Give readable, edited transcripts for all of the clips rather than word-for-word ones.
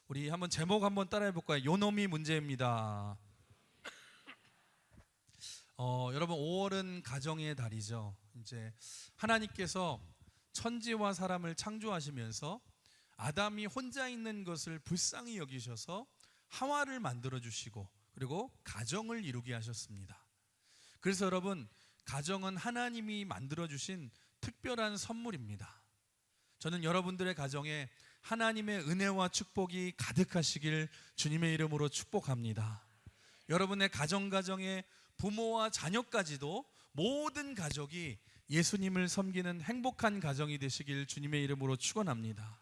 우리 한번 제목 한번 따라해 볼까요? 요놈이 문제입니다. 여러분 5월은 가정의 달이죠. 이제 하나님께서 천지와 사람을 창조하시면서 아담이 혼자 있는 것을 불쌍히 여기셔서 하와를 만들어 주시고 그리고 가정을 이루게 하셨습니다. 그래서 여러분 가정은 하나님이 만들어 주신 특별한 선물입니다. 저는 여러분들의 가정에 하나님의 은혜와 축복이 가득하시길 주님의 이름으로 축복합니다. 여러분의 가정에 부모와 자녀까지도 모든 가족이 예수님을 섬기는 행복한 가정이 되시길 주님의 이름으로 축원합니다.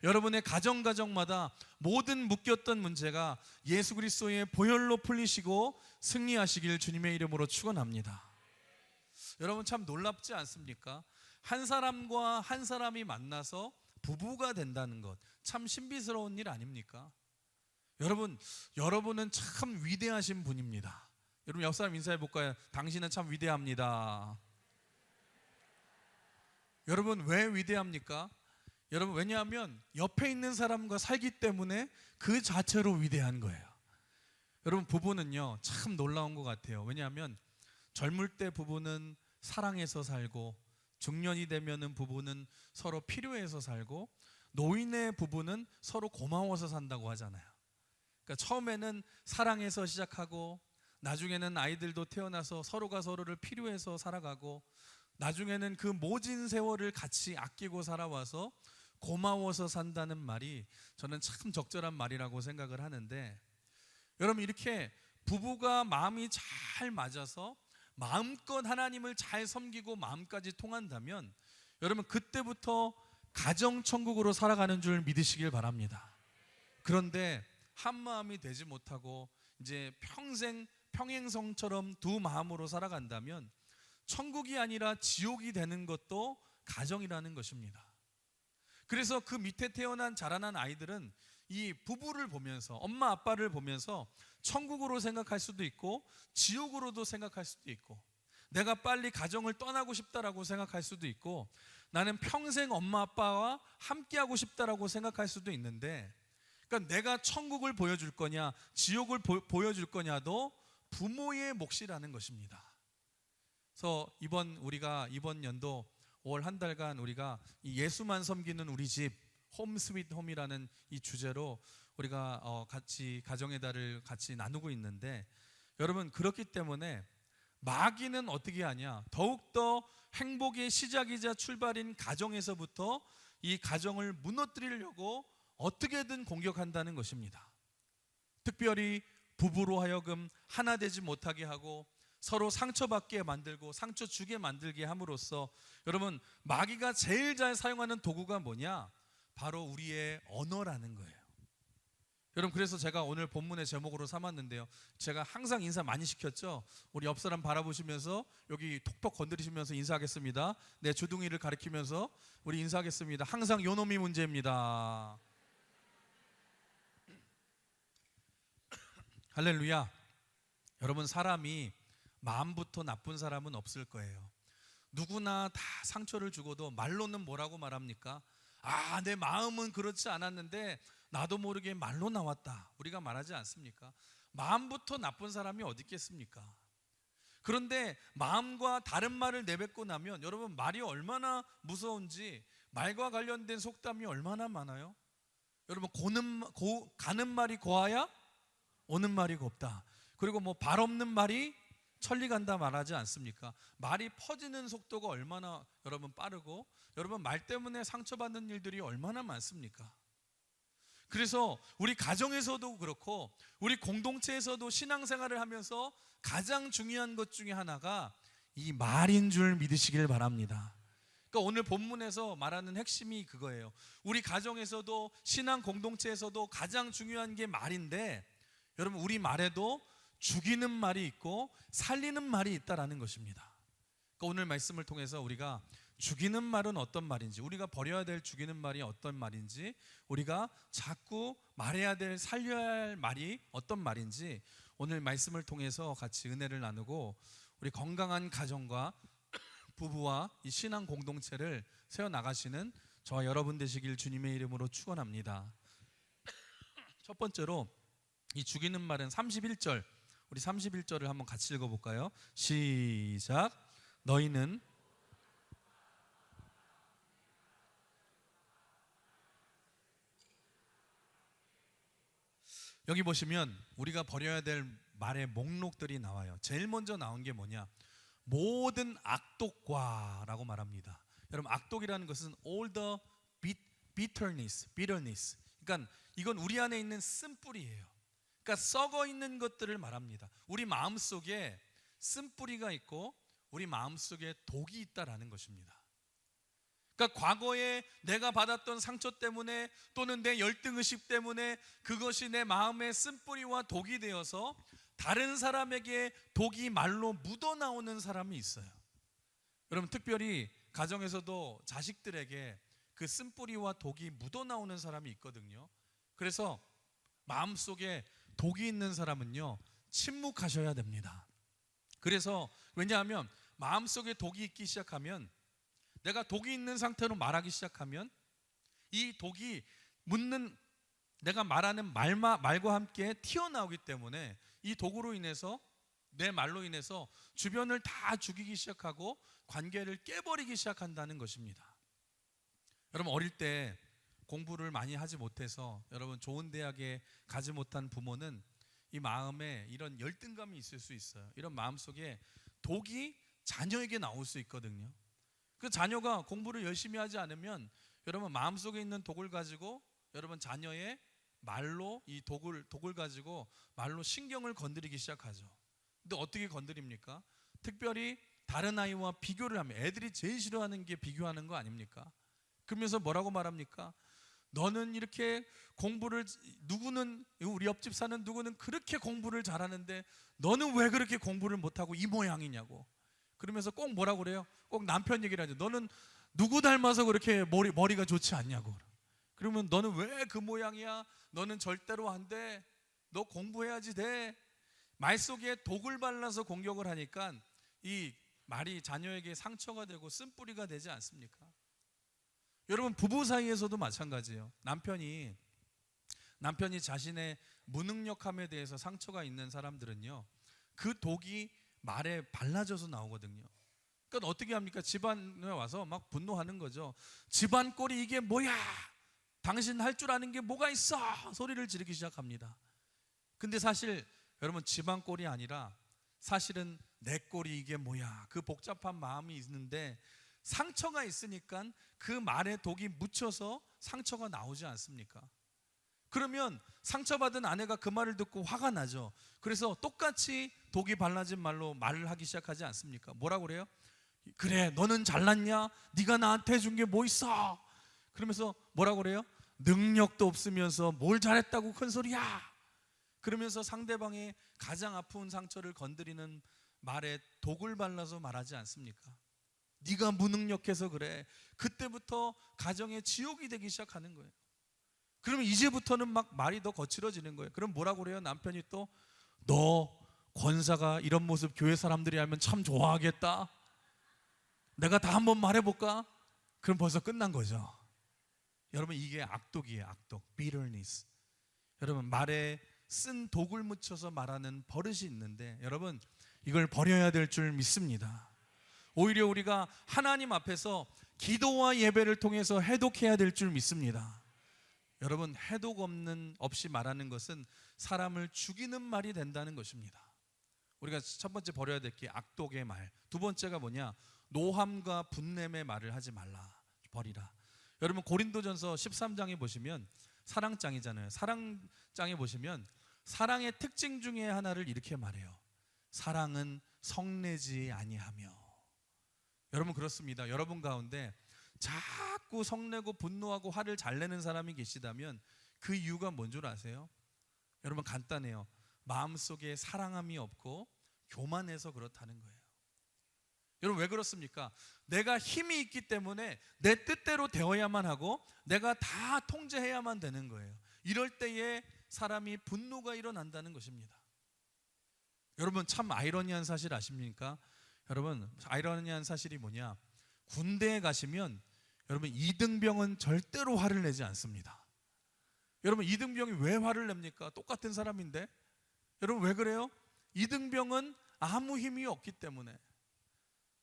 여러분의 가정마다 모든 묶였던 문제가 예수 그리스도의 보혈로 풀리시고 승리하시길 주님의 이름으로 축원합니다. 여러분 참 놀랍지 않습니까? 한 사람과 한 사람이 만나서 부부가 된다는 것 참 신비스러운 일 아닙니까? 여러분은 참 위대하신 분입니다. 여러분 옆 사람 인사해 볼까요? 당신은 참 위대합니다. 여러분 왜 위대합니까? 여러분 왜냐하면 옆에 있는 사람과 살기 때문에 그 자체로 위대한 거예요. 여러분 부부는요 참 놀라운 것 같아요. 왜냐하면 젊을 때 부부는 사랑해서 살고, 중년이 되면은 부부는 서로 필요해서 살고, 노인의 부부는 서로 고마워서 산다고 하잖아요. 그러니까 처음에는 사랑해서 시작하고, 나중에는 아이들도 태어나서 서로가 서로를 필요해서 살아가고, 나중에는 그 모진 세월을 같이 아끼고 살아와서 고마워서 산다는 말이 저는 참 적절한 말이라고 생각을 하는데, 여러분 이렇게 부부가 마음이 잘 맞아서 마음껏 하나님을 잘 섬기고 마음까지 통한다면 여러분 그때부터 가정천국으로 살아가는 줄 믿으시길 바랍니다. 그런데 한 마음이 되지 못하고 이제 평생 평행성처럼 두 마음으로 살아간다면 천국이 아니라 지옥이 되는 것도 가정이라는 것입니다. 그래서 그 밑에 자라난 아이들은 이 부부를 보면서, 엄마 아빠를 보면서 천국으로 생각할 수도 있고 지옥으로도 생각할 수도 있고, 내가 빨리 가정을 떠나고 싶다라고 생각할 수도 있고, 나는 평생 엄마 아빠와 함께하고 싶다라고 생각할 수도 있는데, 그러니까 내가 천국을 보여줄 거냐 지옥을 보여줄 거냐도 부모의 몫이라는 것입니다. 그래서 우리가 이번 연도 5월 한 달간 우리가 이 예수만 섬기는 우리 집 홈 스윗 홈이라는 이 주제로 우리가 같이 가정의 달을 같이 나누고 있는데, 여러분 그렇기 때문에 마귀는 어떻게 하냐, 더욱더 행복의 시작이자 출발인 가정에서부터 이 가정을 무너뜨리려고 어떻게든 공격한다는 것입니다. 특별히 부부로 하여금 하나 되지 못하게 하고 서로 상처받게 만들고 상처 주게 만들게 함으로써 여러분 마귀가 제일 잘 사용하는 도구가 뭐냐? 바로 우리의 언어라는 거예요. 여러분 그래서 제가 오늘 본문의 제목으로 삼았는데요, 제가 항상 인사 많이 시켰죠. 우리 옆 사람 바라보시면서 여기 톡톡 건드리시면서 인사하겠습니다. 내 주둥이를 가리키면서 우리 인사하겠습니다. 항상 요놈이 문제입니다. 할렐루야. 여러분 사람이 마음부터 나쁜 사람은 없을 거예요. 누구나 다 상처를 주고도 말로는 뭐라고 말합니까? 내 마음은 그렇지 않았는데 나도 모르게 말로 나왔다, 우리가 말하지 않습니까? 마음부터 나쁜 사람이 어디 있겠습니까? 그런데 마음과 다른 말을 내뱉고 나면 여러분 말이 얼마나 무서운지, 말과 관련된 속담이 얼마나 많아요. 여러분 가는 말이 고와야 오는 말이 곱다. 그리고 발 없는 말이 천리 간다 말하지 않습니까? 말이 퍼지는 속도가 얼마나 여러분 빠르고, 여러분 말 때문에 상처받는 일들이 얼마나 많습니까? 그래서 우리 가정에서도 그렇고 우리 공동체에서도 신앙생활을 하면서 가장 중요한 것 중에 하나가 이 말인 줄 믿으시길 바랍니다. 그러니까 오늘 본문에서 말하는 핵심이 그거예요. 우리 가정에서도 신앙 공동체에서도 가장 중요한 게 말인데, 여러분 우리 말에도 죽이는 말이 있고 살리는 말이 있다라는 것입니다. 그러니까 오늘 말씀을 통해서 우리가 죽이는 말은 어떤 말인지, 우리가 버려야 될 죽이는 말이 어떤 말인지, 우리가 자꾸 말해야 될 살려야 할 말이 어떤 말인지 오늘 말씀을 통해서 같이 은혜를 나누고 우리 건강한 가정과 부부와 이 신앙 공동체를 세워나가시는 저와 여러분 되시길 주님의 이름으로 축원합니다. 첫 번째로 이 죽이는 말은 31절, 우리 31절을 한번 같이 읽어볼까요? 시작. 너희는 여기 보시면 우리가 버려야 될 말의 목록들이 나와요. 제일 먼저 나온 게 뭐냐? 모든 악독과라고 말합니다. 여러분, 악독이라는 것은 all the bitterness. 그러니까 이건 우리 안에 있는 쓴뿌리예요. 그러니까 썩어 있는 것들을 말합니다. 우리 마음속에 쓴뿌리가 있고 우리 마음속에 독이 있다라는 것입니다. 그러니까 과거에 내가 받았던 상처 때문에 또는 내 열등의식 때문에 그것이 내 마음의 쓴뿌리와 독이 되어서 다른 사람에게 독이 말로 묻어나오는 사람이 있어요. 여러분, 특별히 가정에서도 자식들에게 그 쓴뿌리와 독이 묻어나오는 사람이 있거든요. 그래서 마음속에 독이 있는 사람은요, 침묵하셔야 됩니다. 그래서 왜냐하면 마음속에 독이 있기 시작하면, 내가 독이 있는 상태로 말하기 시작하면 이 독이 내가 말하는 말과 함께 튀어나오기 때문에 이 독으로 인해서, 내 말로 인해서 주변을 다 죽이기 시작하고 관계를 깨버리기 시작한다는 것입니다. 여러분, 어릴 때 공부를 많이 하지 못해서 여러분 좋은 대학에 가지 못한 부모는 이 마음에 이런 열등감이 있을 수 있어요. 이런 마음속에 독이 자녀에게 나올 수 있거든요. 그 자녀가 공부를 열심히 하지 않으면 여러분 마음속에 있는 독을 가지고 여러분 자녀의 말로 이 독을 가지고 말로 신경을 건드리기 시작하죠. 근데 어떻게 건드립니까? 특별히 다른 아이와 비교를 하면, 애들이 제일 싫어하는 게 비교하는 거 아닙니까? 그러면서 뭐라고 말합니까? 너는 이렇게 공부를, 누구는, 우리 옆집 사는 누구는 그렇게 공부를 잘하는데 너는 왜 그렇게 공부를 못하고 이 모양이냐고. 그러면서 꼭 뭐라고 그래요? 꼭 남편 얘기를 하죠. 너는 누구 닮아서 그렇게 머리가 좋지 않냐고. 그러면 너는 왜 그 모양이야? 너는 절대로 안 돼. 너 공부해야지 돼. 말 속에 독을 발라서 공격을 하니까 이 말이 자녀에게 상처가 되고 쓴뿌리가 되지 않습니까? 여러분, 부부 사이에서도 마찬가지예요. 남편이 자신의 무능력함에 대해서 상처가 있는 사람들은요, 그 독이 말에 발라져서 나오거든요. 그러니까 어떻게 합니까? 집안에 와서 막 분노하는 거죠. 집안 꼴이 이게 뭐야? 당신 할 줄 아는 게 뭐가 있어? 소리를 지르기 시작합니다. 근데 사실 여러분, 집안 꼴이 아니라 사실은 내 꼴이 이게 뭐야? 그 복잡한 마음이 있는데 상처가 있으니까 그 말에 독이 묻혀서 상처가 나오지 않습니까? 그러면 상처받은 아내가 그 말을 듣고 화가 나죠. 그래서 똑같이 독이 발라진 말로 말을 하기 시작하지 않습니까? 뭐라고 그래요? 그래, 너는 잘났냐? 네가 나한테 해준 게 뭐 있어? 그러면서 뭐라고 그래요? 능력도 없으면서 뭘 잘했다고 큰 소리야? 그러면서 상대방의 가장 아픈 상처를 건드리는 말에 독을 발라서 말하지 않습니까? 네가 무능력해서 그래. 그때부터 가정의 지옥이 되기 시작하는 거예요. 그러면 이제부터는 막 말이 더 거칠어지는 거예요. 그럼 뭐라고 그래요? 남편이 또, 너 권사가 이런 모습 교회 사람들이 알면 참 좋아하겠다. 내가 다 한번 말해볼까? 그럼 벌써 끝난 거죠. 여러분, 이게 악독이에요. 악독, bitterness. 여러분, 말에 쓴 독을 묻혀서 말하는 버릇이 있는데 여러분, 이걸 버려야 될 줄 믿습니다. 오히려 우리가 하나님 앞에서 기도와 예배를 통해서 해독해야 될 줄 믿습니다. 여러분, 해독 없이 말하는 것은 사람을 죽이는 말이 된다는 것입니다. 우리가 첫 번째 버려야 될 게 악독의 말. 두 번째가 뭐냐? 노함과 분냄의 말을 하지 말라. 버리라. 여러분, 고린도전서 13장에 보시면 사랑장이잖아요. 사랑장에 보시면 사랑의 특징 중에 하나를 이렇게 말해요. 사랑은 성내지 아니하며. 여러분, 그렇습니다. 여러분 가운데 자꾸 성내고 분노하고 화를 잘 내는 사람이 계시다면 그 이유가 뭔 줄 아세요? 여러분, 간단해요. 마음속에 사랑함이 없고 교만해서 그렇다는 거예요. 여러분, 왜 그렇습니까? 내가 힘이 있기 때문에 내 뜻대로 되어야만 하고 내가 다 통제해야만 되는 거예요. 이럴 때에 사람이 분노가 일어난다는 것입니다. 여러분, 참 아이러니한 사실 아십니까? 여러분, 아이러니한 사실이 뭐냐? 군대에 가시면 여러분, 이등병은 절대로 화를 내지 않습니다. 여러분 이등병이 왜 화를 냅니까? 똑같은 사람인데. 여러분 왜 그래요? 이등병은 아무 힘이 없기 때문에.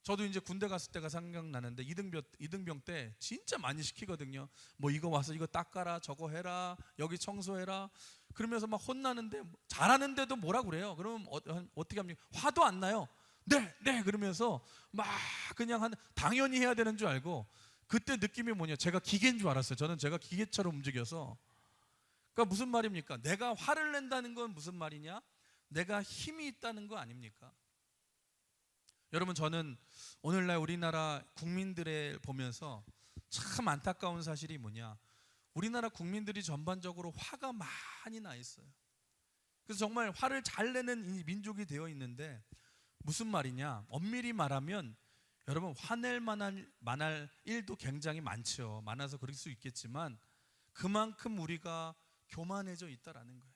저도 이제 군대 갔을 때가 생각나는데 이등병 때 진짜 많이 시키거든요. 뭐 이거 와서 이거 닦아라, 저거 해라, 여기 청소해라. 그러면서 막 혼나는데 잘하는데도 뭐라 그래요. 그러면 어떻게 합니까? 화도 안 나요. 네 그러면서 막 그냥 당연히 해야 되는 줄 알고. 그때 느낌이 뭐냐? 제가 기계인 줄 알았어요. 저는 제가 기계처럼 움직여서. 그러니까 무슨 말입니까? 내가 화를 낸다는 건 무슨 말이냐? 내가 힘이 있다는 거 아닙니까? 여러분 저는 오늘날 우리나라 국민들을 보면서 참 안타까운 사실이 뭐냐? 우리나라 국민들이 전반적으로 화가 많이 나 있어요. 그래서 정말 화를 잘 내는 이 민족이 되어 있는데 무슨 말이냐? 엄밀히 말하면 여러분 화낼 만할 일도 굉장히 많죠. 많아서 그럴 수 있겠지만 그만큼 우리가 교만해져 있다라는 거예요.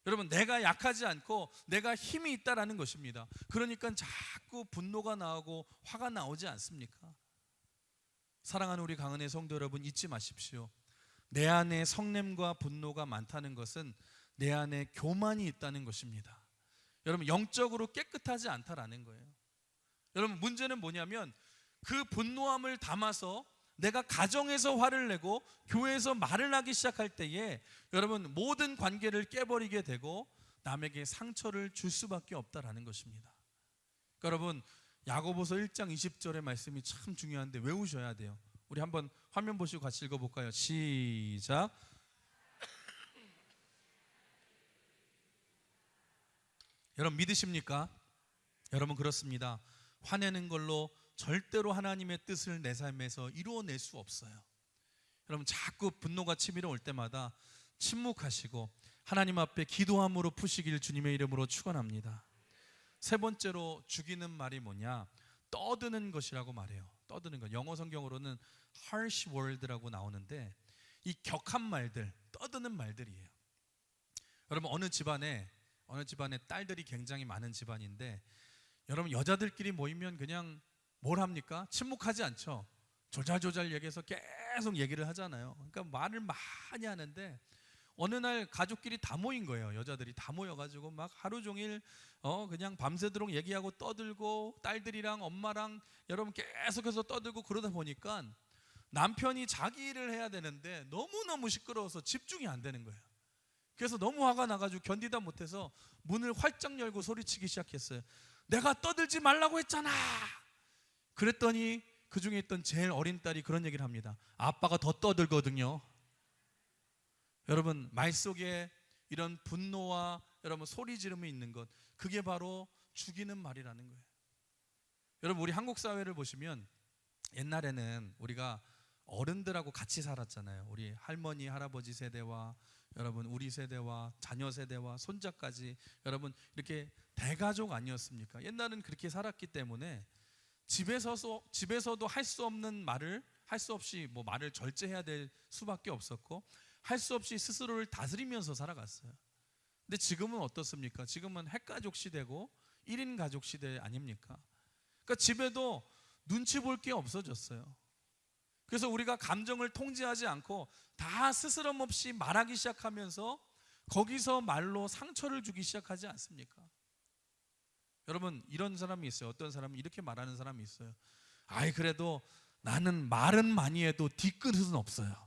여러분 내가 약하지 않고 내가 힘이 있다라는 것입니다. 그러니까 자꾸 분노가 나오고 화가 나오지 않습니까? 사랑하는 우리 강은혜 성도 여러분, 잊지 마십시오. 내 안에 성냄과 분노가 많다는 것은 내 안에 교만이 있다는 것입니다. 여러분 영적으로 깨끗하지 않다라는 거예요. 여러분 문제는 뭐냐면 그 분노함을 담아서 내가 가정에서 화를 내고 교회에서 말을 하기 시작할 때에 여러분 모든 관계를 깨버리게 되고 남에게 상처를 줄 수밖에 없다라는 것입니다. 그러니까 여러분 야고보서 1장 20절의 말씀이 참 중요한데 외우셔야 돼요. 우리 한번 화면 보시고 같이 읽어볼까요? 시작. 여러분 믿으십니까? 여러분 그렇습니다. 화내는 걸로 절대로 하나님의 뜻을 내 삶에서 이루어낼 수 없어요. 여러분 자꾸 분노가 치밀어 올 때마다 침묵하시고 하나님 앞에 기도함으로 푸시길 주님의 이름으로 축원합니다. 세 번째로 죽이는 말이 뭐냐? 떠드는 것이라고 말해요. 떠드는 것. 영어 성경으로는 harsh word라고 나오는데 이 격한 말들, 떠드는 말들이에요. 여러분 어느 집안에 딸들이 굉장히 많은 집안인데 여러분 여자들끼리 모이면 그냥 뭘 합니까? 침묵하지 않죠. 조잘조잘 얘기해서 계속 얘기를 하잖아요. 그러니까 말을 많이 하는데 어느 날 가족끼리 다 모인 거예요. 여자들이 다 모여가지고 막 하루 종일 그냥 밤새도록 얘기하고 떠들고 딸들이랑 엄마랑 여러분 계속해서 떠들고 그러다 보니까 남편이 자기 일을 해야 되는데 너무너무 시끄러워서 집중이 안 되는 거예요. 그래서 너무 화가 나가지고 견디다 못해서 문을 활짝 열고 소리치기 시작했어요. 내가 떠들지 말라고 했잖아. 그랬더니 그 중에 있던 제일 어린 딸이 그런 얘기를 합니다. 아빠가 더 떠들거든요. 여러분 말 속에 이런 분노와 여러분 소리 지름이 있는 것, 그게 바로 죽이는 말이라는 거예요. 여러분 우리 한국 사회를 보시면 옛날에는 우리가 어른들하고 같이 살았잖아요. 우리 할머니 할아버지 세대와 여러분 우리 세대와 자녀 세대와 손자까지 여러분 이렇게 대가족 아니었습니까? 옛날은 그렇게 살았기 때문에 집에서도 할 수 없는 말을 할 수 없이 뭐 말을 절제해야 될 수밖에 없었고 할 수 없이 스스로를 다스리면서 살아갔어요. 근데 지금은 어떻습니까? 지금은 핵가족 시대고 1인 가족 시대 아닙니까? 그러니까 집에도 눈치 볼 게 없어졌어요. 그래서 우리가 감정을 통제하지 않고 다 스스럼 없이 말하기 시작하면서 거기서 말로 상처를 주기 시작하지 않습니까? 여러분 이런 사람이 있어요. 어떤 사람은 이렇게 말하는 사람이 있어요. 아이 그래도 나는 말은 많이 해도 뒤끝은 없어요.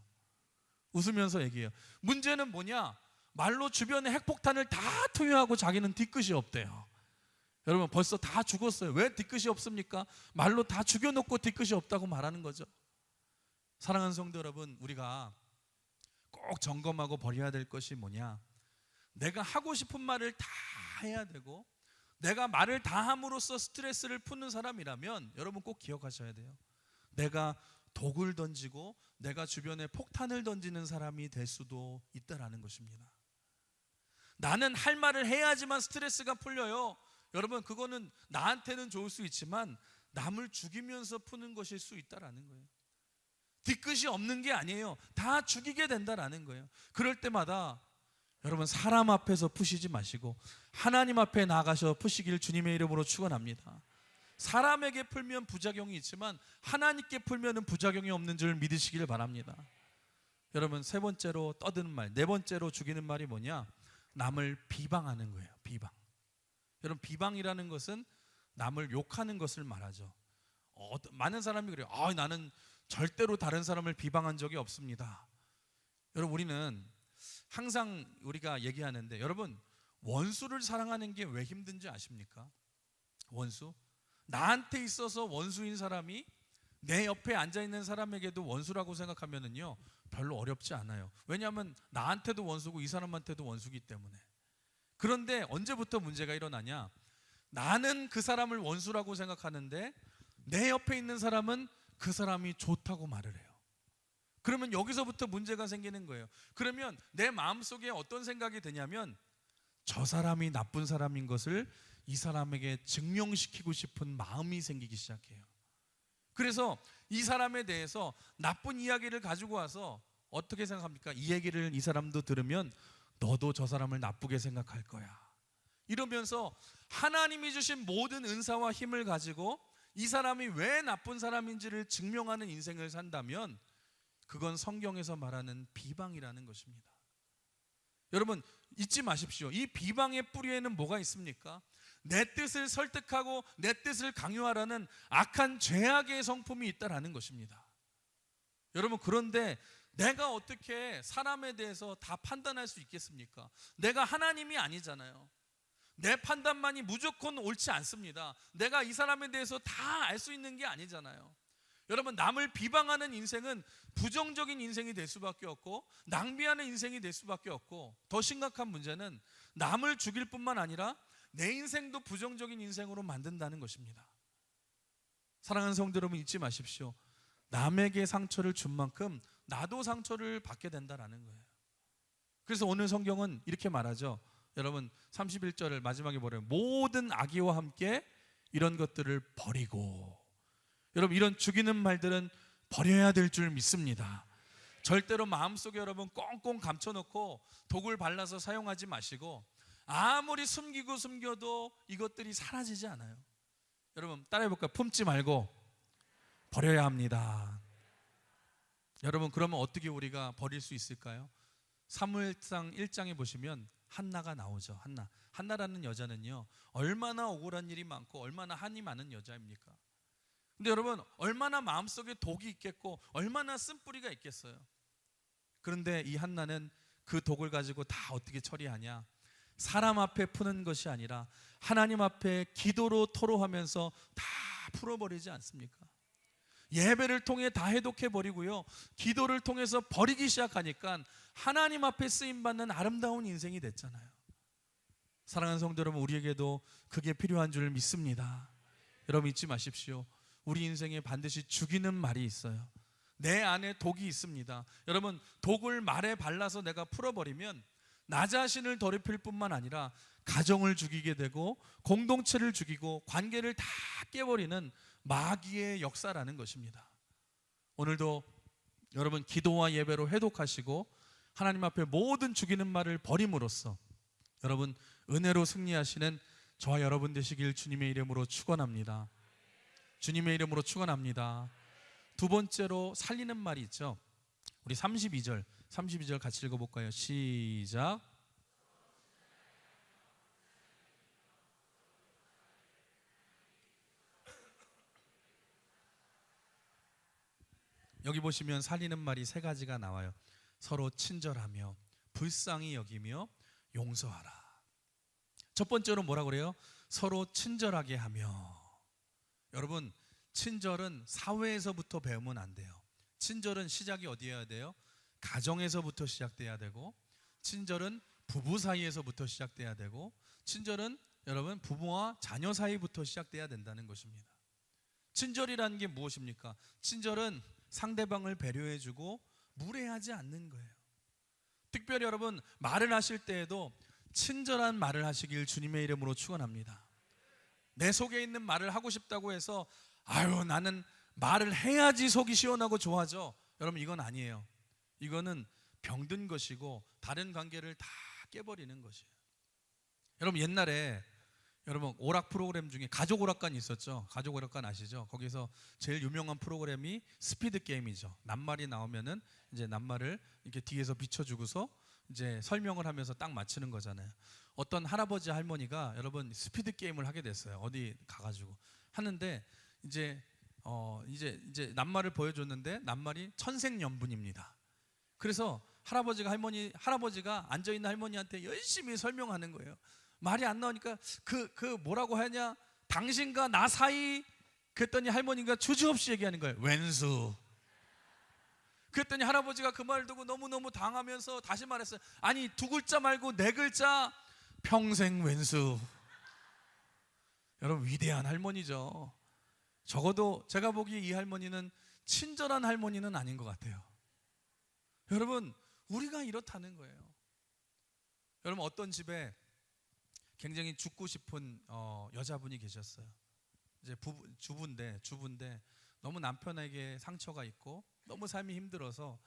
웃으면서 얘기해요. 문제는 뭐냐? 말로 주변에 핵폭탄을 다 투여하고 자기는 뒤끝이 없대요. 여러분 벌써 다 죽었어요. 왜 뒤끝이 없습니까? 말로 다 죽여놓고 뒤끝이 없다고 말하는 거죠. 사랑하는 성도 여러분, 우리가 꼭 점검하고 버려야 될 것이 뭐냐? 내가 하고 싶은 말을 다 해야 되고 내가 말을 다 함으로써 스트레스를 푸는 사람이라면 여러분 꼭 기억하셔야 돼요. 내가 독을 던지고 내가 주변에 폭탄을 던지는 사람이 될 수도 있다라는 것입니다. 나는 할 말을 해야지만 스트레스가 풀려요. 여러분 그거는 나한테는 좋을 수 있지만 남을 죽이면서 푸는 것일 수 있다라는 거예요. 뒤끝이 없는 게 아니에요. 다 죽이게 된다라는 거예요. 그럴 때마다 여러분 사람 앞에서 푸시지 마시고 하나님 앞에 나가셔 푸시길 주님의 이름으로 축원합니다. 사람에게 풀면 부작용이 있지만 하나님께 풀면은 부작용이 없는 줄 믿으시길 바랍니다. 여러분, 세 번째로 떠드는 말, 네 번째로 죽이는 말이 뭐냐? 남을 비방하는 거예요. 비방. 여러분, 비방이라는 것은 남을 욕하는 것을 말하죠. 많은 사람이 그래요. 나는 절대로 다른 사람을 비방한 적이 없습니다. 여러분, 우리는 항상 우리가 얘기하는데, 여러분, 원수를 사랑하는 게 왜 힘든지 아십니까? 원수? 나한테 있어서 원수인 사람이 내 옆에 앉아있는 사람에게도 원수라고 생각하면은요, 별로 어렵지 않아요. 왜냐하면 나한테도 원수고 이 사람한테도 원수기 때문에. 그런데 언제부터 문제가 일어나냐? 나는 그 사람을 원수라고 생각하는데 내 옆에 있는 사람은 그 사람이 좋다고 말을 해요. 그러면 여기서부터 문제가 생기는 거예요. 그러면 내 마음속에 어떤 생각이 드냐면, 저 사람이 나쁜 사람인 것을 이 사람에게 증명시키고 싶은 마음이 생기기 시작해요. 그래서 이 사람에 대해서 나쁜 이야기를 가지고 와서 어떻게 생각합니까? 이 얘기를 이 사람도 들으면 너도 저 사람을 나쁘게 생각할 거야. 이러면서 하나님이 주신 모든 은사와 힘을 가지고 이 사람이 왜 나쁜 사람인지를 증명하는 인생을 산다면, 그건 성경에서 말하는 비방이라는 것입니다. 여러분, 잊지 마십시오. 이 비방의 뿌리에는 뭐가 있습니까? 내 뜻을 설득하고 내 뜻을 강요하라는 악한 죄악의 성품이 있다라는 것입니다. 여러분, 그런데 내가 어떻게 사람에 대해서 다 판단할 수 있겠습니까? 내가 하나님이 아니잖아요. 내 판단만이 무조건 옳지 않습니다. 내가 이 사람에 대해서 다 알 수 있는 게 아니잖아요. 여러분, 남을 비방하는 인생은 부정적인 인생이 될 수밖에 없고 낭비하는 인생이 될 수밖에 없고, 더 심각한 문제는 남을 죽일 뿐만 아니라 내 인생도 부정적인 인생으로 만든다는 것입니다. 사랑하는 성도 여러분, 잊지 마십시오. 남에게 상처를 준 만큼 나도 상처를 받게 된다는 거예요. 그래서 오늘 성경은 이렇게 말하죠. 여러분, 31절을 마지막에 뭐래요? 모든 악의와 함께 이런 것들을 버리고. 여러분, 이런 죽이는 말들은 버려야 될 줄 믿습니다. 절대로 마음속에 여러분 꽁꽁 감춰놓고 독을 발라서 사용하지 마시고, 아무리 숨겨도 이것들이 사라지지 않아요. 여러분, 따라해볼까요? 품지 말고 버려야 합니다. 여러분, 그러면 어떻게 우리가 버릴 수 있을까요? 사무엘상 1장에 보시면 한나가 나오죠. 한나라는 여자는요, 얼마나 억울한 일이 많고 얼마나 한이 많은 여자입니까? 근데 여러분, 얼마나 마음속에 독이 있겠고 얼마나 쓴뿌리가 있겠어요. 그런데 이 한나는 그 독을 가지고 다 어떻게 처리하냐? 사람 앞에 푸는 것이 아니라 하나님 앞에 기도로 토로하면서 다 풀어버리지 않습니까? 예배를 통해 다 해독해버리고요, 기도를 통해서 버리기 시작하니까 하나님 앞에 쓰임받는 아름다운 인생이 됐잖아요. 사랑하는 성도 여러분, 우리에게도 그게 필요한 줄 믿습니다. 여러분, 잊지 마십시오. 우리 인생에 반드시 죽이는 말이 있어요. 내 안에 독이 있습니다. 여러분, 독을 말에 발라서 내가 풀어버리면 나 자신을 더럽힐 뿐만 아니라 가정을 죽이게 되고 공동체를 죽이고 관계를 다 깨버리는 마귀의 역사라는 것입니다. 오늘도 여러분, 기도와 예배로 해독하시고 하나님 앞에 모든 죽이는 말을 버림으로써 여러분, 은혜로 승리하시는 저와 여러분 되시길 주님의 이름으로 축원합니다. 주님의 이름으로 축원합니다. 두 번째로 살리는 말이 있죠. 우리 32절 같이 읽어볼까요? 시작. 여기 보시면 살리는 말이 세 가지가 나와요. 서로 친절하며 불쌍히 여기며 용서하라. 첫 번째로 뭐라 그래요? 서로 친절하게 하며. 여러분, 친절은 사회에서부터 배우면 안 돼요. 친절은 시작이 어디여야 돼요? 가정에서부터 시작돼야 되고, 친절은 부부 사이에서부터 시작돼야 되고, 친절은 여러분 부모와 자녀 사이부터 시작돼야 된다는 것입니다. 친절이라는 게 무엇입니까? 친절은 상대방을 배려해주고 무례하지 않는 거예요. 특별히 여러분, 말을 하실 때에도 친절한 말을 하시길 주님의 이름으로 축원합니다. 내 속에 있는 말을 하고 싶다고 해서 나는 말을 해야지 속이 시원하고 좋아져. 여러분, 이건 아니에요. 이거는 병든 것이고 다른 관계를 다 깨버리는 것이에요. 여러분, 옛날에 여러분 오락 프로그램 중에 가족 오락관 있었죠? 가족 오락관 아시죠? 거기서 제일 유명한 프로그램이 스피드 게임이죠. 낱말이 나오면은 이제 낱말을 이렇게 뒤에서 비춰주고서 이제 설명을 하면서 딱 맞추는 거잖아요. 어떤 할아버지 할머니가 여러분 스피드 게임을 하게 됐어요. 어디 가가지고 하는데 이제 낱말을 보여줬는데 낱말이 천생연분입니다. 그래서 할아버지가 앉아 있는 할머니한테 열심히 설명하는 거예요. 말이 안 나오니까 그 뭐라고 하냐? 당신과 나 사이. 그랬더니 할머니가 주저없이 얘기하는 거예요. 왼수. 그랬더니 할아버지가 그 말 듣고 너무너무 당하면서 다시 말했어요. 아니 2글자 말고 4글자. 평생 왼수. 여러분 위대한 할머니죠. 적어도 제가 보기에 이 할머니는 친절한 할머니는 아닌 것 같아요. 여러분 우리가 이렇다는 거예요. 여러분 어떤 집에 굉장히 죽고 싶은 여자분이 계셨어요. 이제 주부인데 너무 남편에게 상처가 있고 너무 삶이 힘들어서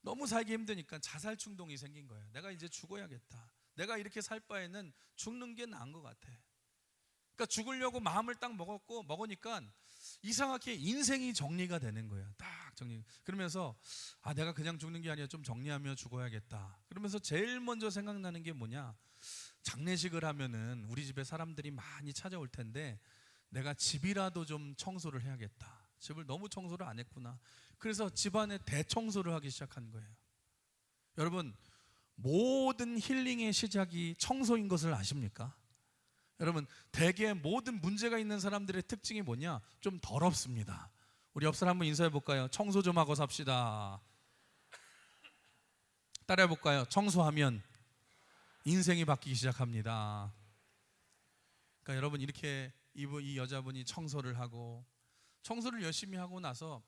너무 살기 힘드니까 자살 충동이 생긴 거예요. 내가 이제 죽어야겠다. 내가 이렇게 살 바에는 죽는 게 나은 것 같아. 그러니까 죽으려고 마음을 딱 먹으니까 이상하게 인생이 정리가 되는 거예요. 딱 정리. 그러면서 내가 그냥 죽는 게 아니라 좀 정리하며 죽어야겠다. 그러면서 제일 먼저 생각나는 게 뭐냐? 장례식을 하면은 우리 집에 사람들이 많이 찾아올 텐데 내가 집이라도 좀 청소를 해야겠다. 집을 너무 청소를 안 했구나. 그래서 집안에 대청소를 하기 시작한 거예요. 여러분 모든 힐링의 시작이 청소인 것을 아십니까? 여러분 대개 모든 문제가 있는 사람들의 특징이 뭐냐? 좀 더럽습니다. 우리 옆 사람 한번 인사해 볼까요? 청소 좀 하고 삽시다. 따라해 볼까요? 청소하면 인생이 바뀌기 시작합니다. 그러니까 여러분 이렇게 이 여자분이 청소를 열심히 하고 나서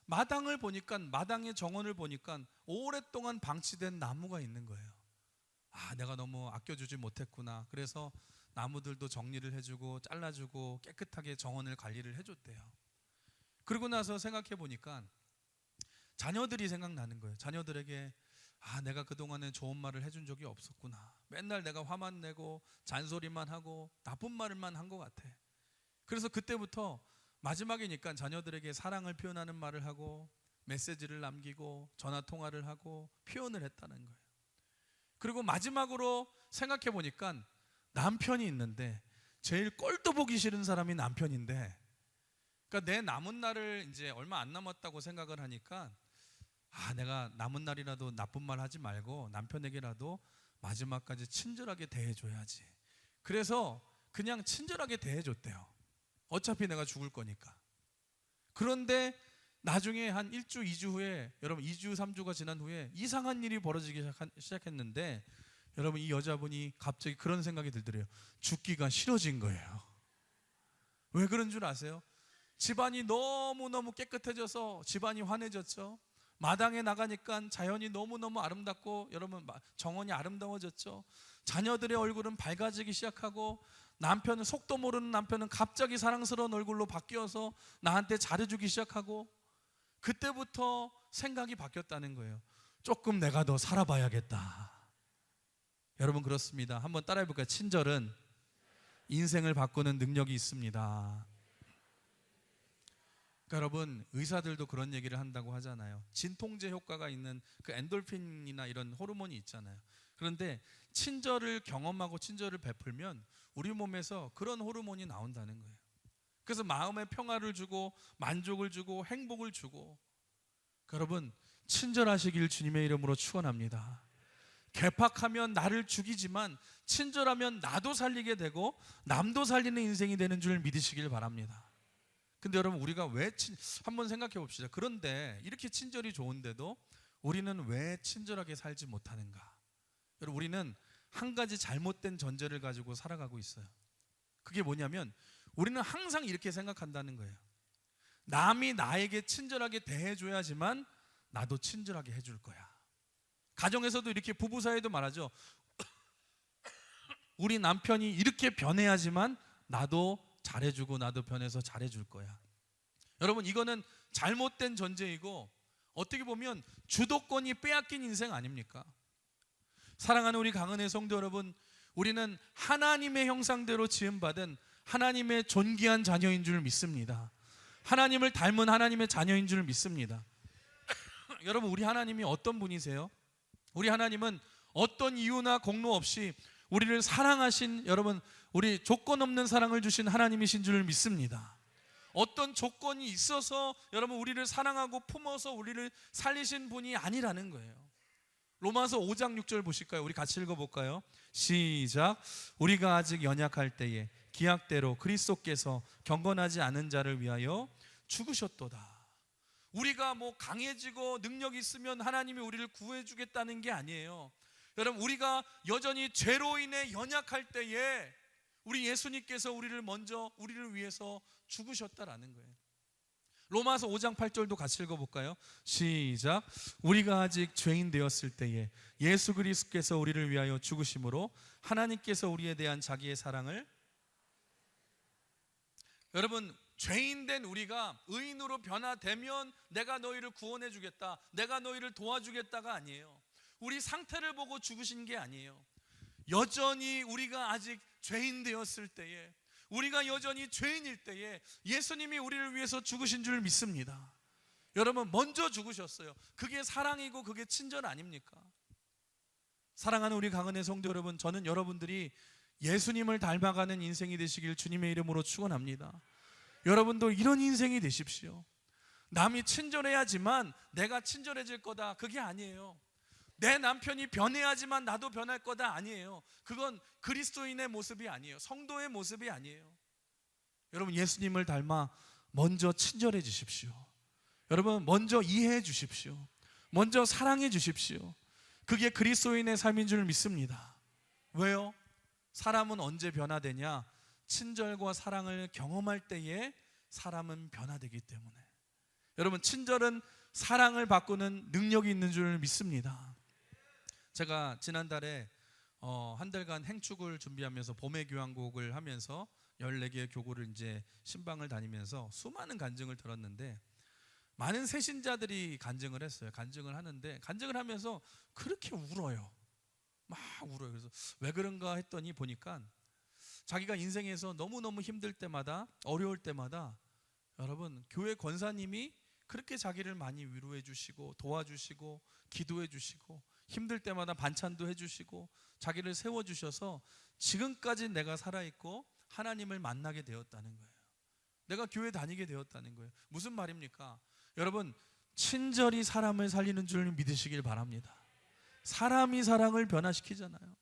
마당의 정원을 보니까 오랫동안 방치된 나무가 있는 거예요. 내가 너무 아껴주지 못했구나. 그래서 나무들도 정리를 해주고 잘라주고 깨끗하게 정원을 관리를 해줬대요. 그러고 나서 생각해 보니까 자녀들이 생각나는 거예요. 자녀들에게 내가 그동안에 좋은 말을 해준 적이 없었구나. 맨날 내가 화만 내고 잔소리만 하고 나쁜 말만 한 것 같아. 그래서 그때부터 마지막이니까 자녀들에게 사랑을 표현하는 말을 하고 메시지를 남기고 전화 통화를 하고 표현을 했다는 거예요. 그리고 마지막으로 생각해 보니까 남편이 있는데 제일 꼴도 보기 싫은 사람이 남편인데, 그러니까 내 남은 날을 이제 얼마 안 남았다고 생각을 하니까 내가 남은 날이라도 나쁜 말 하지 말고 남편에게라도 마지막까지 친절하게 대해줘야지. 그래서 그냥 친절하게 대해줬대요. 어차피 내가 죽을 거니까. 그런데 나중에 한 1주, 2주 후에, 여러분 2주, 3주가 지난 후에 이상한 일이 벌어지기 시작했는데 여러분 이 여자분이 갑자기 그런 생각이 들더래요. 죽기가 싫어진 거예요. 왜 그런 줄 아세요? 집안이 너무너무 깨끗해져서 집안이 환해졌죠. 마당에 나가니까 자연이 너무너무 아름답고 여러분 정원이 아름다워졌죠. 자녀들의 얼굴은 밝아지기 시작하고 속도 모르는 남편은 갑자기 사랑스러운 얼굴로 바뀌어서 나한테 잘해주기 시작하고 그때부터 생각이 바뀌었다는 거예요. 조금 내가 더 살아봐야겠다. 여러분 그렇습니다. 한번 따라해볼까요? 친절은 인생을 바꾸는 능력이 있습니다. 그러니까 여러분 의사들도 그런 얘기를 한다고 하잖아요. 진통제 효과가 있는 그 엔돌핀이나 이런 호르몬이 있잖아요. 그런데 친절을 경험하고 친절을 베풀면 우리 몸에서 그런 호르몬이 나온다는 거예요. 그래서 마음의 평화를 주고 만족을 주고 행복을 주고. 여러분 친절하시길 주님의 이름으로 축원합니다. 개팍하면 나를 죽이지만 친절하면 나도 살리게 되고 남도 살리는 인생이 되는 줄 믿으시길 바랍니다. 근데 여러분 우리가 한번 생각해 봅시다. 그런데 이렇게 친절이 좋은데도 우리는 왜 친절하게 살지 못하는가? 여러분 우리는 한 가지 잘못된 전제를 가지고 살아가고 있어요. 그게 뭐냐면 우리는 항상 이렇게 생각한다는 거예요. 남이 나에게 친절하게 대해줘야지만 나도 친절하게 해줄 거야. 가정에서도 이렇게 부부 사이도 말하죠. 우리 남편이 이렇게 변해야지만 나도 잘해주고 나도 변해서 잘해줄 거야. 여러분 이거는 잘못된 전제이고 어떻게 보면 주도권이 빼앗긴 인생 아닙니까? 사랑하는 우리 강은혜 성도 여러분, 우리는 하나님의 형상대로 지음받은 하나님의 존귀한 자녀인 줄 믿습니다. 하나님을 닮은 하나님의 자녀인 줄 믿습니다. 여러분, 우리 하나님이 어떤 분이세요? 우리 하나님은 어떤 이유나 공로 없이 우리를 사랑하신, 여러분, 우리 조건 없는 사랑을 주신 하나님이신 줄 믿습니다. 어떤 조건이 있어서 여러분 우리를 사랑하고 품어서 우리를 살리신 분이 아니라는 거예요. 로마서 5장 6절 보실까요? 우리 같이 읽어볼까요? 시작. 우리가 아직 연약할 때에 기약대로 그리스도께서 경건하지 않은 자를 위하여 죽으셨도다. 우리가 뭐 강해지고 능력이 있으면 하나님이 우리를 구해주겠다는 게 아니에요. 여러분, 우리가 여전히 죄로 인해 연약할 때에 우리 예수님께서 우리를 위해서 죽으셨다라는 거예요. 로마서 5장 8절도 같이 읽어볼까요? 시작. 우리가 아직 죄인 되었을 때에 예수 그리스도께서 우리를 위하여 죽으심으로 하나님께서 우리에 대한 자기의 사랑을, 여러분, 죄인된 우리가 의인으로 변화되면 내가 너희를 구원해 주겠다, 내가 너희를 도와주겠다가 아니에요. 우리 상태를 보고 죽으신 게 아니에요. 여전히 우리가 아직 죄인 되었을 때에, 우리가 여전히 죄인일 때에 예수님이 우리를 위해서 죽으신 줄 믿습니다. 여러분, 먼저 죽으셨어요. 그게 사랑이고 그게 친절 아닙니까? 사랑하는 우리 강은혜 성도 여러분, 저는 여러분들이 예수님을 닮아가는 인생이 되시길 주님의 이름으로 축원합니다. 여러분도 이런 인생이 되십시오. 남이 친절해야지만 내가 친절해질 거다, 그게 아니에요. 내 남편이 변해야지만 나도 변할 거다, 아니에요. 그건 그리스도인의 모습이 아니에요. 성도의 모습이 아니에요. 여러분, 예수님을 닮아 먼저 친절해 주십시오. 여러분, 먼저 이해해 주십시오. 먼저 사랑해 주십시오. 그게 그리스도인의 삶인 줄 믿습니다. 왜요? 사람은 언제 변화되냐? 친절과 사랑을 경험할 때에 사람은 변화되기 때문에. 여러분, 친절은 사랑을 바꾸는 능력이 있는 줄 믿습니다. 제가 지난달에 한 달간 행축을 준비하면서 봄의 교향곡을 하면서 14개의 교구를 이제 신방을 다니면서 수많은 간증을 들었는데, 많은 새신자들이 간증을 했어요. 간증을 하는데, 간증을 하면서 그렇게 울어요. 막 울어요. 그래서 왜 그런가 했더니 보니까 자기가 인생에서 너무너무 힘들 때마다, 어려울 때마다 여러분, 교회 권사님이 그렇게 자기를 많이 위로해 주시고 도와주시고 기도해 주시고 힘들 때마다 반찬도 해주시고 자기를 세워주셔서 지금까지 내가 살아있고 하나님을 만나게 되었다는 거예요. 내가 교회 다니게 되었다는 거예요. 무슨 말입니까? 여러분, 친절히 사람을 살리는 줄 믿으시길 바랍니다. 사람이 사랑을 변화시키잖아요.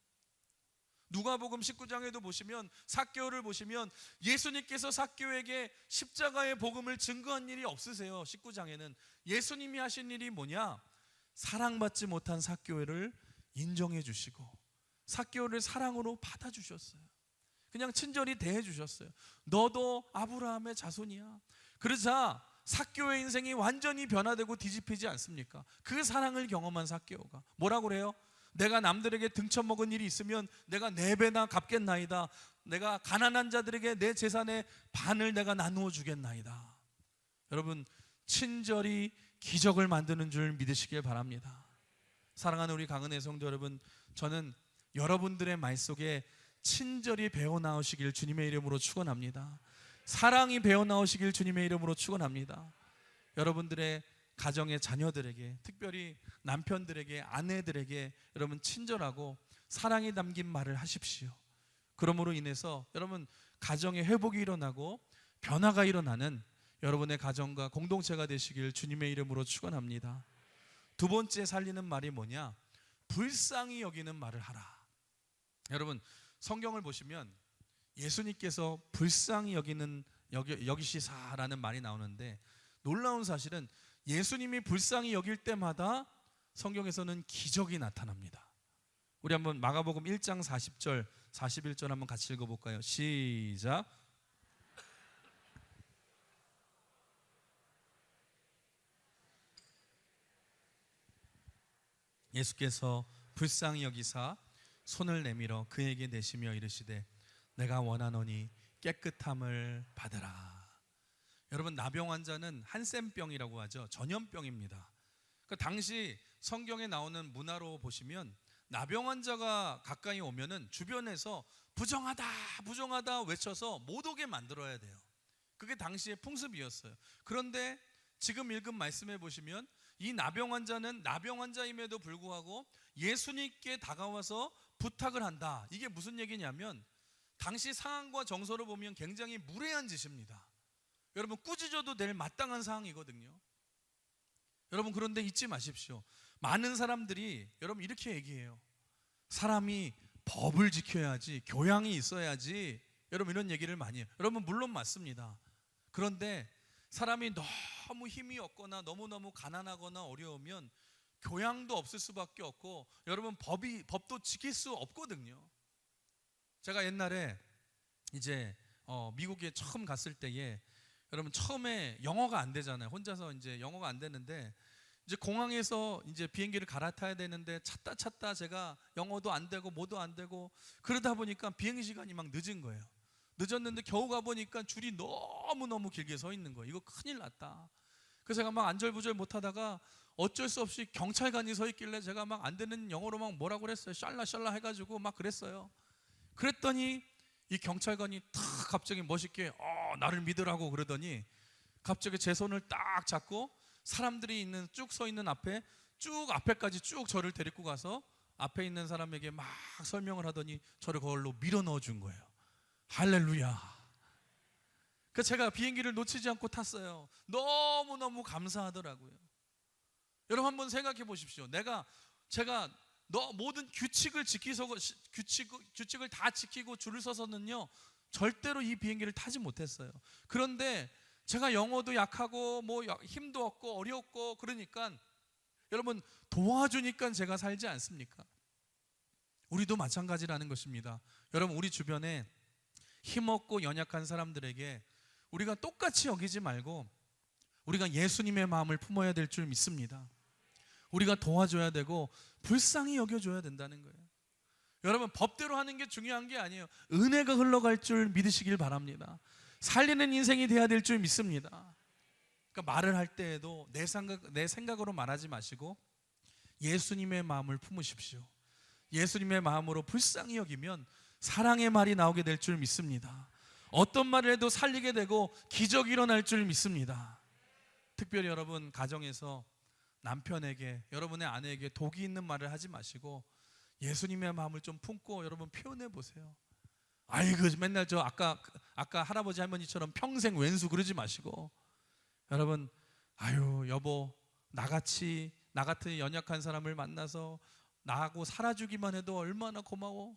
누가복음 19장에도 보시면, 삭개오를 보시면 예수님께서 삭개오에게 십자가의 복음을 증거한 일이 없으세요. 19장에는 예수님이 하신 일이 뭐냐? 사랑받지 못한 삭개오를 인정해 주시고 삭개오를 사랑으로 받아주셨어요. 그냥 친절히 대해 주셨어요. 너도 아브라함의 자손이야. 그러자 삭개오의 인생이 완전히 변화되고 뒤집히지 않습니까? 그 사랑을 경험한 삭개오가 뭐라고 그래요? 내가 남들에게 등쳐먹은 일이 있으면 내가 4배나 갚겠나이다. 내가 가난한 자들에게 내 재산의 반을 내가 나누어 주겠나이다. 여러분, 친절히 기적을 만드는 줄 믿으시길 바랍니다. 사랑하는 우리 강은혜 성도 여러분, 저는 여러분들의 말 속에 친절히 배어나오시길 주님의 이름으로 축원합니다. 사랑이 배어나오시길 주님의 이름으로 축원합니다. 여러분들의 가정의 자녀들에게, 특별히 남편들에게, 아내들에게 여러분 친절하고 사랑이 담긴 말을 하십시오. 그러므로 인해서 여러분 가정에 회복이 일어나고 변화가 일어나는 여러분의 가정과 공동체가 되시길 주님의 이름으로 축원합니다. 두 번째 살리는 말이 뭐냐? 불쌍히 여기는 말을 하라. 여러분, 성경을 보시면 예수님께서 불쌍히 여기시사라는 말이 나오는데, 놀라운 사실은 예수님이 불쌍히 여길 때마다 성경에서는 기적이 나타납니다. 우리 한번 마가복음 1장 40절 41절 한번 같이 읽어볼까요? 시작. 예수께서 불쌍히 여기사 손을 내밀어 그에게 내시며 이르시되 내가 원하노니 깨끗함을 받으라. 여러분, 나병 환자는 한센병이라고 하죠. 전염병입니다. 그 당시 성경에 나오는 문화로 보시면 나병 환자가 가까이 오면은 주변에서 부정하다 부정하다 외쳐서 못 오게 만들어야 돼요. 그게 당시의 풍습이었어요. 그런데 지금 읽은 말씀해 보시면 이 나병 환자는 나병 환자임에도 불구하고 예수님께 다가와서 부탁을 한다. 이게 무슨 얘기냐면 당시 상황과 정서로 보면 굉장히 무례한 짓입니다. 여러분, 꾸짖어도 될 마땅한 상황이거든요. 여러분, 그런데 잊지 마십시오. 많은 사람들이 여러분 이렇게 얘기해요. 사람이 법을 지켜야지, 교양이 있어야지, 여러분 이런 얘기를 많이 해요. 여러분, 물론 맞습니다. 그런데 사람이 너무 힘이 없거나 너무너무 가난하거나 어려우면 교양도 없을 수밖에 없고, 여러분 법도 지킬 수 없거든요. 제가 옛날에 이제 미국에 처음 갔을 때에 여러분 처음에 영어가 안 되잖아요. 혼자서 이제 영어가 안 되는데 이제 공항에서 이제 비행기를 갈아타야 되는데 찾다 제가 영어도 안 되고 뭐도 안 되고 그러다 보니까 비행 시간이 막 늦은 거예요. 늦었는데 겨우 가보니까 줄이 너무너무 길게 서 있는 거예요. 이거 큰일 났다. 그래서 제가 막 안절부절 못하다가 어쩔 수 없이 경찰관이 서 있길래 제가 막 안 되는 영어로 막 뭐라고 그랬어요. 샬라샬라 해가지고 막 그랬어요. 그랬더니 이 경찰관이 탁 갑자기 멋있게 나를 믿으라고 그러더니 갑자기 제 손을 딱 잡고 사람들이 있는 쭉 서 있는 앞에 쭉 앞에까지 쭉 저를 데리고 가서 앞에 있는 사람에게 막 설명을 하더니 저를 그걸로 밀어 넣어 준 거예요. 할렐루야. 그래서 제가 비행기를 놓치지 않고 탔어요. 너무너무 감사하더라고요. 여러분 한번 생각해 보십시오. 제가 모든 규칙을 규칙을 다 지키고 줄을 서서는요 절대로 이 비행기를 타지 못했어요. 그런데 제가 영어도 약하고 뭐 힘도 없고 어렵고 그러니까 여러분 도와주니까 제가 살지 않습니까? 우리도 마찬가지라는 것입니다. 여러분, 우리 주변에 힘없고 연약한 사람들에게 우리가 똑같이 여기지 말고 우리가 예수님의 마음을 품어야 될 줄 믿습니다. 우리가 도와줘야 되고 불쌍히 여겨줘야 된다는 거예요. 여러분, 법대로 하는 게 중요한 게 아니에요. 은혜가 흘러갈 줄 믿으시길 바랍니다. 살리는 인생이 돼야 될 줄 믿습니다. 그러니까 말을 할 때에도 내 생각으로 말하지 마시고 예수님의 마음을 품으십시오. 예수님의 마음으로 불쌍히 여기면 사랑의 말이 나오게 될 줄 믿습니다. 어떤 말을 해도 살리게 되고 기적이 일어날 줄 믿습니다. 특별히 여러분 가정에서 남편에게, 여러분의 아내에게 독이 있는 말을 하지 마시고 예수님의 마음을 좀 품고 여러분 표현해 보세요. 아이고 맨날 저 아까 할아버지 할머니처럼 평생 왼수 그러지 마시고 여러분, 아유 여보, 나 같은 연약한 사람을 만나서 나하고 살아주기만 해도 얼마나 고마워.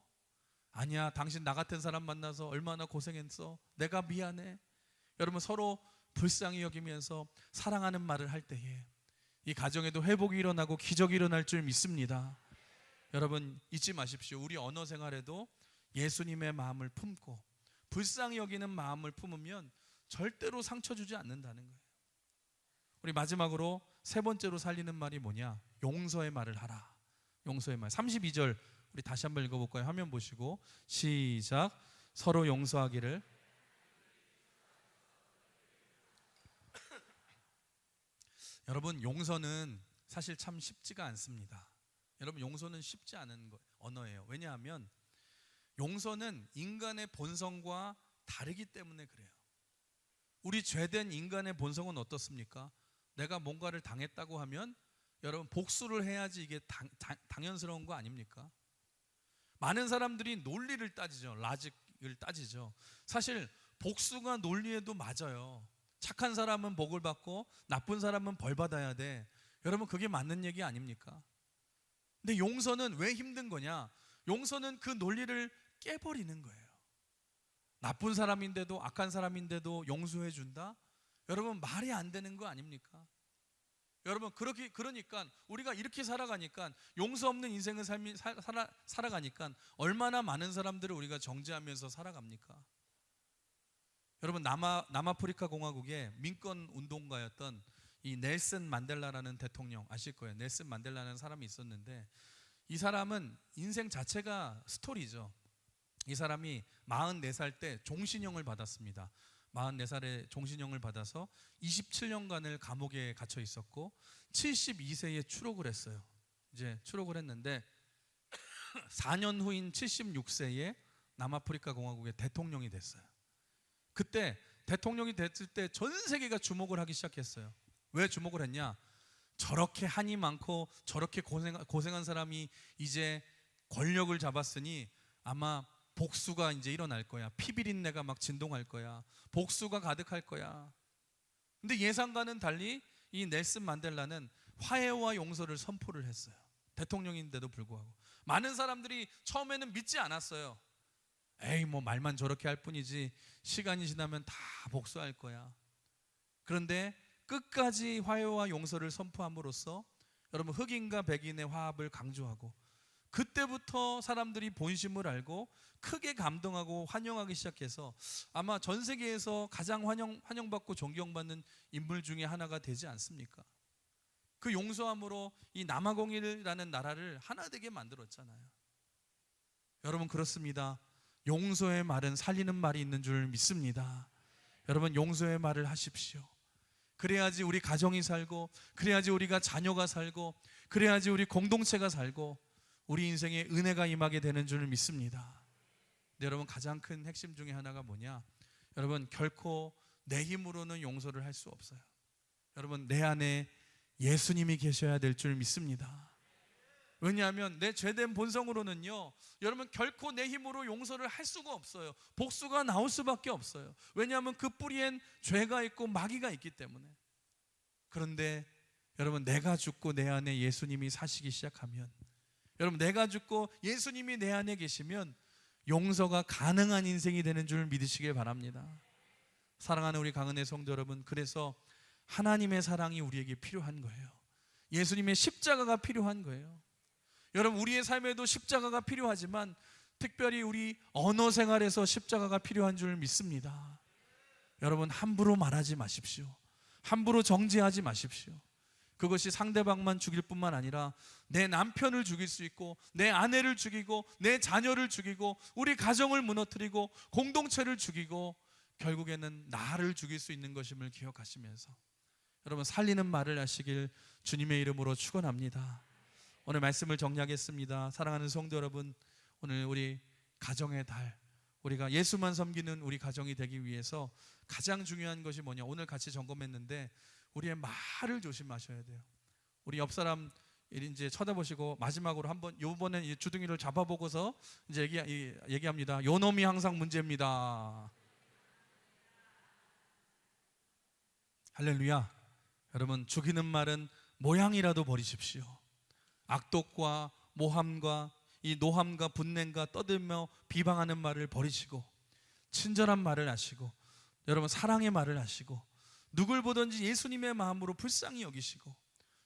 아니야, 당신 나 같은 사람 만나서 얼마나 고생했어. 내가 미안해. 여러분 서로 불쌍히 여기면서 사랑하는 말을 할 때에 이 가정에도 회복이 일어나고 기적이 일어날 줄 믿습니다. 여러분 잊지 마십시오. 우리 언어 생활에도 예수님의 마음을 품고 불쌍히 여기는 마음을 품으면 절대로 상처 주지 않는다는 거예요. 우리 마지막으로 세 번째로 살리는 말이 뭐냐? 용서의 말을 하라. 용서의 말. 32절 우리 다시 한번 읽어볼까요? 화면 보시고 시작. 서로 용서하기를. 여러분, 용서는 사실 참 쉽지가 않습니다. 여러분, 용서는 쉽지 않은 언어예요. 왜냐하면 용서는 인간의 본성과 다르기 때문에 그래요. 우리 죄된 인간의 본성은 어떻습니까? 내가 뭔가를 당했다고 하면 여러분 복수를 해야지 이게 당연스러운 거 아닙니까? 많은 사람들이 논리를 따지죠. 라직을 따지죠. 사실 복수가 논리에도 맞아요. 착한 사람은 복을 받고 나쁜 사람은 벌 받아야 돼. 여러분 그게 맞는 얘기 아닙니까? 근데 용서는 왜 힘든 거냐? 용서는 그 논리를 깨버리는 거예요. 나쁜 사람인데도 악한 사람인데도 용서해 준다? 여러분 말이 안 되는 거 아닙니까? 여러분 그러니까 우리가 이렇게 살아가니까 용서 없는 인생을 살아가니까 얼마나 많은 사람들을 우리가 정죄하면서 살아갑니까? 여러분 남아프리카 공화국의 민권 운동가였던 이 넬슨 만델라라는 대통령 아실 거예요. 넬슨 만델라라는 사람이 있었는데 이 사람은 인생 자체가 스토리죠. 이 사람이 44살 때 종신형을 받았습니다. 44살에 종신형을 받아서 27년간을 감옥에 갇혀 있었고 72세에 추록을 했어요. 이제 추록을 했는데 4년 후인 76세에 남아프리카 공화국의 대통령이 됐어요. 그때 대통령이 됐을 때 전 세계가 주목을 하기 시작했어요. 왜 주목을 했냐? 저렇게 한이 많고 저렇게 고생한 사람이 이제 권력을 잡았으니 아마 복수가 이제 일어날 거야. 피비린내가 막 진동할 거야. 복수가 가득할 거야. 근데 예상과는 달리 이 넬슨 만델라는 화해와 용서를 선포를 했어요. 대통령인데도 불구하고 많은 사람들이 처음에는 믿지 않았어요. 에이, 뭐 말만 저렇게 할 뿐이지 시간이 지나면 다 복수할 거야. 그런데 끝까지 화해와 용서를 선포함으로써 여러분 흑인과 백인의 화합을 강조하고 그때부터 사람들이 본심을 알고 크게 감동하고 환영하기 시작해서 아마 전 세계에서 가장 환영받고 존경받는 인물 중에 하나가 되지 않습니까? 그 용서함으로 이 남아공이라는 나라를 하나 되게 만들었잖아요. 여러분 그렇습니다. 용서의 말은 살리는 말이 있는 줄 믿습니다. 여러분 용서의 말을 하십시오. 그래야지 우리 가정이 살고, 그래야지 우리가 자녀가 살고, 그래야지 우리 공동체가 살고 우리 인생에 은혜가 임하게 되는 줄 믿습니다. 근데 여러분 가장 큰 핵심 중에 하나가 뭐냐? 여러분 결코 내 힘으로는 용서를 할 수 없어요. 여러분 내 안에 예수님이 계셔야 될 줄 믿습니다. 왜냐하면 내 죄된 본성으로는요, 여러분 결코 내 힘으로 용서를 할 수가 없어요. 복수가 나올 수밖에 없어요. 왜냐하면 그 뿌리엔 죄가 있고 마귀가 있기 때문에. 그런데 여러분 내가 죽고 내 안에 예수님이 사시기 시작하면, 여러분 내가 죽고 예수님이 내 안에 계시면 용서가 가능한 인생이 되는 줄 믿으시길 바랍니다. 사랑하는 우리 강은혜 성도 여러분, 그래서 하나님의 사랑이 우리에게 필요한 거예요. 예수님의 십자가가 필요한 거예요. 여러분 우리의 삶에도 십자가가 필요하지만 특별히 우리 언어 생활에서 십자가가 필요한 줄 믿습니다. 여러분 함부로 말하지 마십시오. 함부로 정죄하지 마십시오. 그것이 상대방만 죽일 뿐만 아니라 내 남편을 죽일 수 있고, 내 아내를 죽이고, 내 자녀를 죽이고, 우리 가정을 무너뜨리고, 공동체를 죽이고, 결국에는 나를 죽일 수 있는 것임을 기억하시면서 여러분 살리는 말을 하시길 주님의 이름으로 축원합니다. 오늘 말씀을 정리하겠습니다. 사랑하는 성도 여러분, 오늘 우리 가정의 달, 우리가 예수만 섬기는 우리 가정이 되기 위해서 가장 중요한 것이 뭐냐? 오늘 같이 점검했는데 우리의 말을 조심하셔야 돼요. 우리 옆 사람 이제 쳐다보시고 마지막으로 한번 이번에 주둥이를 잡아보고서 이제 얘기합니다. 요 놈이 항상 문제입니다. 할렐루야. 여러분 죽이는 말은 모양이라도 버리십시오. 악독과 모함과 이 노함과 분냄과 떠들며 비방하는 말을 버리시고 친절한 말을 하시고 여러분 사랑의 말을 하시고 누굴 보든지 예수님의 마음으로 불쌍히 여기시고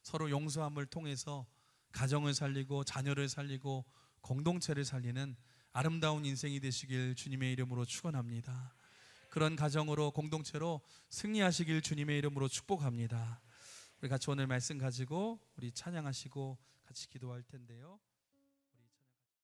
서로 용서함을 통해서 가정을 살리고 자녀를 살리고 공동체를 살리는 아름다운 인생이 되시길 주님의 이름으로 축원합니다. 그런 가정으로 공동체로 승리하시길 주님의 이름으로 축복합니다. 우리 같이 오늘 말씀 가지고 우리 찬양하시고 같이 기도할 텐데요.